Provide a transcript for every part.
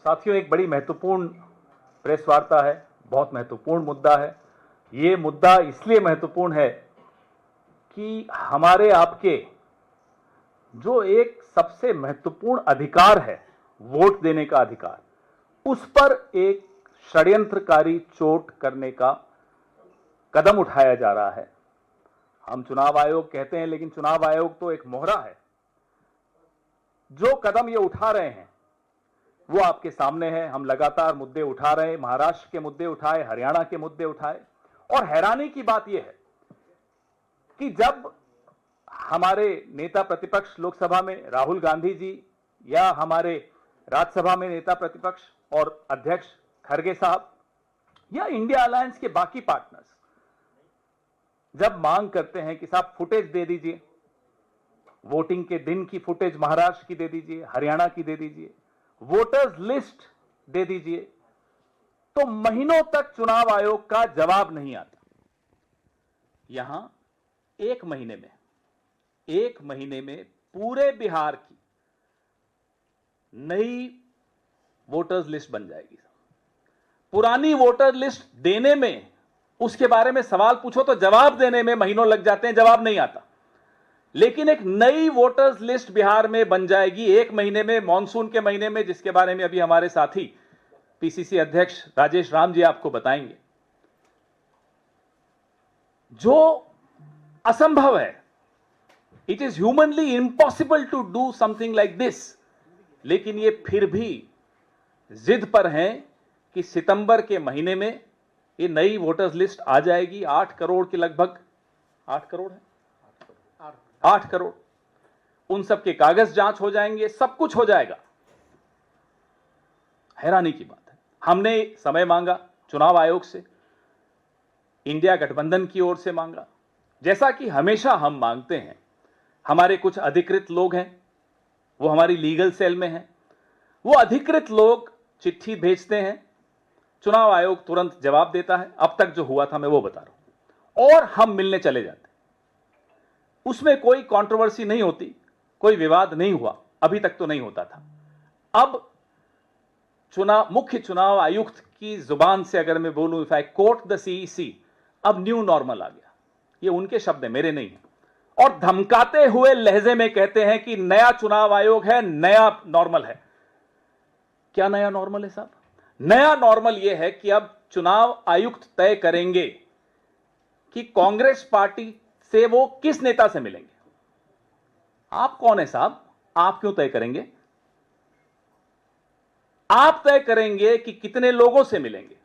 साथियों, एक बड़ी महत्वपूर्ण प्रेस वार्ता है, बहुत महत्वपूर्ण मुद्दा है। ये मुद्दा इसलिए महत्वपूर्ण है कि हमारे आपके जो एक सबसे महत्वपूर्ण अधिकार है, वोट देने का अधिकार, उस पर एक षड्यंत्रकारी चोट करने का कदम उठाया जा रहा है। हम चुनाव आयोग कहते हैं, लेकिन चुनाव आयोग तो एक मोहरा है। जो कदम ये उठा रहे हैं वो आपके सामने है। हम लगातार मुद्दे उठा रहे हैं, महाराष्ट्र के मुद्दे उठाए, हरियाणा के मुद्दे उठाए, और हैरानी की बात यह है कि जब हमारे नेता प्रतिपक्ष लोकसभा में राहुल गांधी जी या हमारे राज्यसभा में नेता प्रतिपक्ष और अध्यक्ष खड़गे साहब या इंडिया अलायंस के बाकी पार्टनर्स जब मांग करते हैं कि साहब फुटेज दे दीजिए, वोटिंग के दिन की फुटेज महाराष्ट्र की दे दीजिए, हरियाणा की दे दीजिए, वोटर्स लिस्ट दे दीजिए, तो महीनों तक चुनाव आयोग का जवाब नहीं आता। यहां एक महीने में पूरे बिहार की नई वोटर्स लिस्ट बन जाएगी। पुरानी वोटर लिस्ट देने में, उसके बारे में सवाल पूछो तो जवाब देने में महीनों लग जाते हैं, जवाब नहीं आता। लेकिन एक नई वोटर्स लिस्ट बिहार में बन जाएगी एक महीने में, मॉनसून के महीने में, जिसके बारे में अभी हमारे साथी पीसीसी अध्यक्ष राजेश राम जी आपको बताएंगे। जो असंभव है, it is humanly impossible to do something like this, लेकिन ये फिर भी जिद पर हैं कि सितंबर के महीने में ये नई वोटर्स लिस्ट आ जाएगी। 8 करोड़ के लगभग, 8 करोड़ है, 8 करोड़, उन सब के कागज जांच हो जाएंगे, सब कुछ हो जाएगा। हैरानी की बात है, हमने समय मांगा चुनाव आयोग से, इंडिया गठबंधन की ओर से मांगा, जैसा कि हमेशा हम मांगते हैं। हमारे कुछ अधिकृत लोग हैं, वो हमारी लीगल सेल में हैं, वो अधिकृत लोग चिट्ठी भेजते हैं, चुनाव आयोग तुरंत जवाब देता है। अब तक जो हुआ था मैं वो बता रहा हूं, और हम मिलने चले जाते हैं। उसमें कोई कंट्रोवर्सी नहीं होती, कोई विवाद नहीं हुआ, अभी तक तो नहीं होता था। अब मुख्य चुनाव आयुक्त की जुबान से अगर मैं बोलूं, if I quote the CEC, अब न्यू नॉर्मल आ गया। ये उनके शब्द है, मेरे नहीं है, और धमकाते हुए लहजे में कहते हैं कि नया चुनाव आयोग है, नया नॉर्मल है। क्या नया नॉर्मल है साहब? नया नॉर्मल यह है कि अब चुनाव आयुक्त तय करेंगे कि कांग्रेस पार्टी से वो किस नेता से मिलेंगे। आप कौन है साहब? आप क्यों तय करेंगे? आप तय करेंगे कि कितने लोगों से मिलेंगे,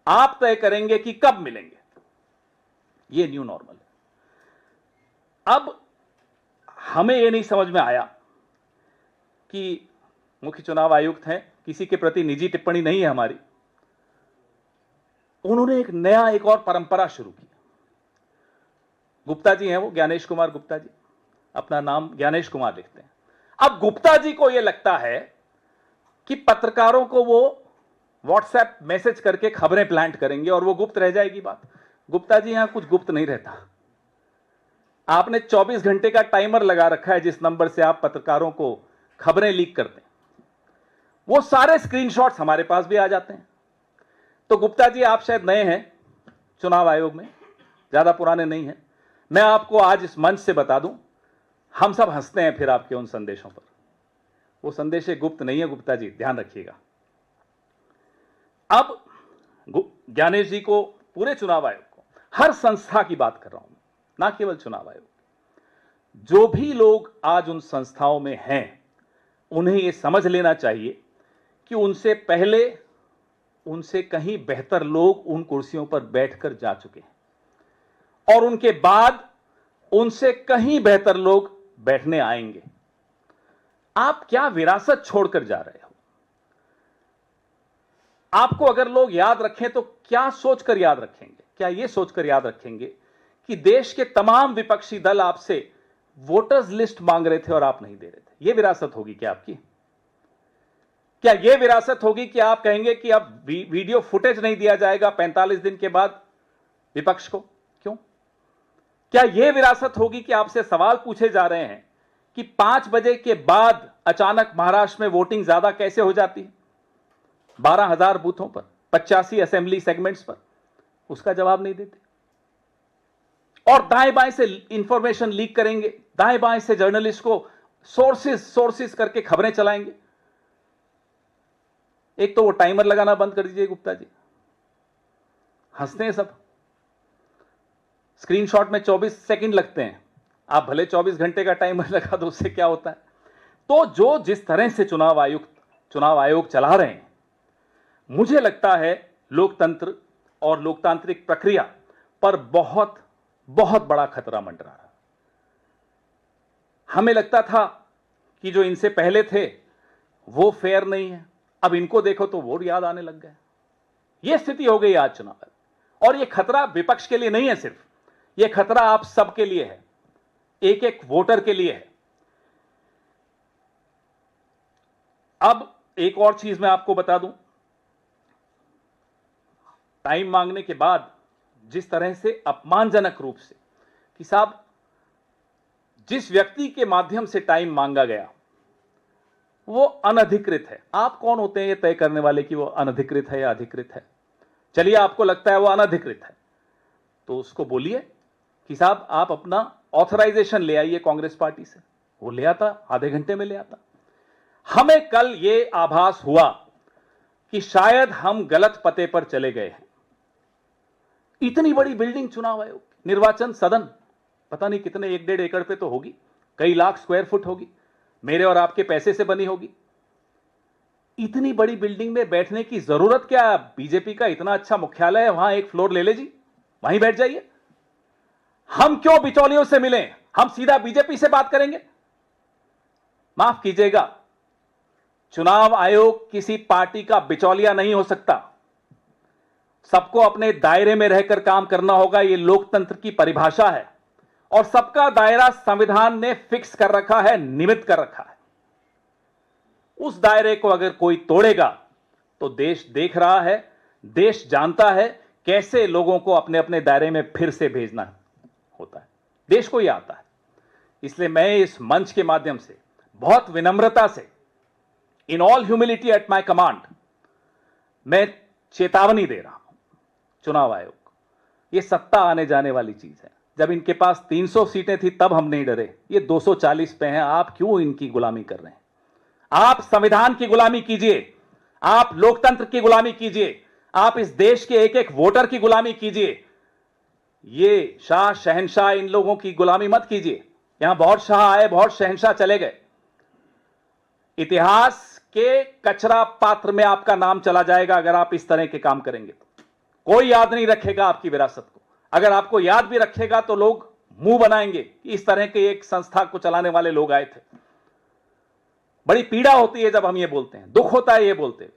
आप तय करेंगे कि कब मिलेंगे। ये न्यू नॉर्मल है। अब हमें यह नहीं समझ में आया कि मुख्य चुनाव आयुक्त हैं, किसी के प्रति निजी टिप्पणी नहीं है हमारी, उन्होंने एक और परंपरा शुरू की। गुप्ता जी हैं, वो ज्ञानेश कुमार गुप्ता जी, अपना नाम ज्ञानेश कुमार लिखते हैं। अब गुप्ता जी को यह लगता है कि पत्रकारों को वो व्हाट्सएप मैसेज करके खबरें प्लांट करेंगे और वो गुप्त रह जाएगी बात। गुप्ता जी, यहां कुछ गुप्त नहीं रहता। आपने 24 घंटे का टाइमर लगा रखा है, जिस नंबर से आप पत्रकारों को खबरें लीक करते हैं, वो सारे स्क्रीनशॉट्स हमारे पास भी आ जाते हैं। तो गुप्ता जी, आप शायद नए हैं चुनाव आयोग में, ज्यादा पुराने नहीं हैं। मैं आपको आज इस मंच से बता दूं, हम सब हंसते हैं फिर आपके उन संदेशों पर। वो संदेश गुप्त नहीं है गुप्ता जी, ध्यान रखिएगा। अब ज्ञानेश जी को, पूरे चुनाव आयोग को, हर संस्था की बात कर रहा हूं, ना केवल चुनाव आयोग, जो भी लोग आज उन संस्थाओं में हैं, उन्हें यह समझ लेना चाहिए कि उनसे पहले, उनसे कहीं बेहतर लोग उन कुर्सियों पर बैठकर जा चुके हैं, और उनके बाद उनसे कहीं बेहतर लोग बैठने आएंगे। आप क्या विरासत छोड़कर जा रहे हो? आपको अगर लोग याद रखें तो क्या सोचकर याद रखेंगे? क्या यह सोचकर याद रखेंगे कि देश के तमाम विपक्षी दल आपसे वोटर्स लिस्ट मांग रहे थे और आप नहीं दे रहे थे? यह विरासत होगी क्या आपकी? क्या यह विरासत होगी कि आप कहेंगे कि अब वीडियो फुटेज नहीं दिया जाएगा 45 दिन के बाद विपक्ष को? क्यों? क्या यह विरासत होगी कि आपसे सवाल पूछे जा रहे हैं कि 5 बजे के बाद अचानक महाराष्ट्र में वोटिंग ज्यादा कैसे हो जाती है 12,000 बूथों पर, 85 असेंबली सेगमेंट्स पर? उसका जवाब नहीं देते और दाएं बाएं से इंफॉर्मेशन लीक करेंगे, दाएं बाएं से जर्नलिस्ट को सोर्सेस करके खबरें चलाएंगे। एक तो वो टाइमर लगाना बंद कर दीजिए गुप्ता जी, हंसते हैं सब। स्क्रीनशॉट में 24 सेकंड लगते हैं, आप भले 24 घंटे का टाइमर लगा दो, उससे क्या होता है? तो जो जिस तरह से चुनाव आयोग चला रहे हैं, मुझे लगता है लोकतंत्र और लोकतांत्रिक प्रक्रिया पर बहुत बहुत बड़ा खतरा मंडरा रहा। हमें लगता था कि जो इनसे पहले थे वो फेयर नहीं है, अब इनको देखो तो वोट याद आने लग गए। यह स्थिति हो गई आज चुनाव। और यह खतरा विपक्ष के लिए नहीं है, सिर्फ यह खतरा आप सबके लिए है, एक एक वोटर के लिए है। अब एक और चीज मैं आपको बता दूं, टाइम मांगने के बाद जिस तरह से अपमानजनक रूप से कि साहब जिस व्यक्ति के माध्यम से टाइम मांगा गया वो अनधिकृत है। आप कौन होते हैं ये तय करने वाले कि वो अनधिकृत है या अधिकृत है? चलिए आपको लगता है वो अनधिकृत है तो उसको बोलिए कि साहब आप अपना ऑथराइजेशन ले आइए कांग्रेस पार्टी से। वो ले आता, आधे घंटे में ले आता। हमें कल ये आभास हुआ कि शायद हम गलत पते पर चले गए हैं। इतनी बड़ी बिल्डिंग चुनाव आयोग, निर्वाचन सदन, पता नहीं कितने 1-1.5 एकड़ पे तो होगी, कई लाख स्क्वायर फुट होगी, मेरे और आपके पैसे से बनी होगी। इतनी बड़ी बिल्डिंग में बैठने की जरूरत क्या? बीजेपी का इतना अच्छा मुख्यालय है, वहां एक फ्लोर ले ले जी, वहीं बैठ जाइए। हम क्यों बिचौलियों से मिलें? हम सीधा बीजेपी से बात करेंगे। माफ कीजिएगा, चुनाव आयोग किसी पार्टी का बिचौलिया नहीं हो सकता। सबको अपने दायरे में रहकर काम करना होगा, यह लोकतंत्र की परिभाषा है और सबका दायरा संविधान ने फिक्स कर रखा है, नियमित कर रखा है। उस दायरे को अगर कोई तोड़ेगा तो देश देख रहा है, देश जानता है कैसे लोगों को अपने अपने दायरे में फिर से भेजना होता है, देश को यह आता है। इसलिए मैं इस मंच के माध्यम से बहुत विनम्रता से, in all humility at my command, मैं चेतावनी दे रहा हूं चुनाव आयोग, यह सत्ता आने जाने वाली चीज है। जब इनके पास 300 सीटें थी तब हम नहीं डरे, ये 240 पे हैं। आप क्यों इनकी गुलामी कर रहे हैं? आप संविधान की गुलामी कीजिए, आप लोकतंत्र की गुलामी कीजिए, आप इस देश के एक एक वोटर की गुलामी कीजिए। ये शाह शहंशाह इन लोगों की गुलामी मत कीजिए। यहां बहुत शाह आए, बहुत शहंशाह चले गए। इतिहास के कचरा पात्र में आपका नाम चला जाएगा अगर आप इस तरह के काम करेंगे तो। कोई याद नहीं रखेगा आपकी विरासत को। अगर आपको याद भी रखेगा तो लोग मुंह बनाएंगे कि इस तरह के एक संस्था को चलाने वाले लोग आए थे। बड़ी पीड़ा होती है जब हम ये बोलते हैं, दुख होता है ये बोलते हुए।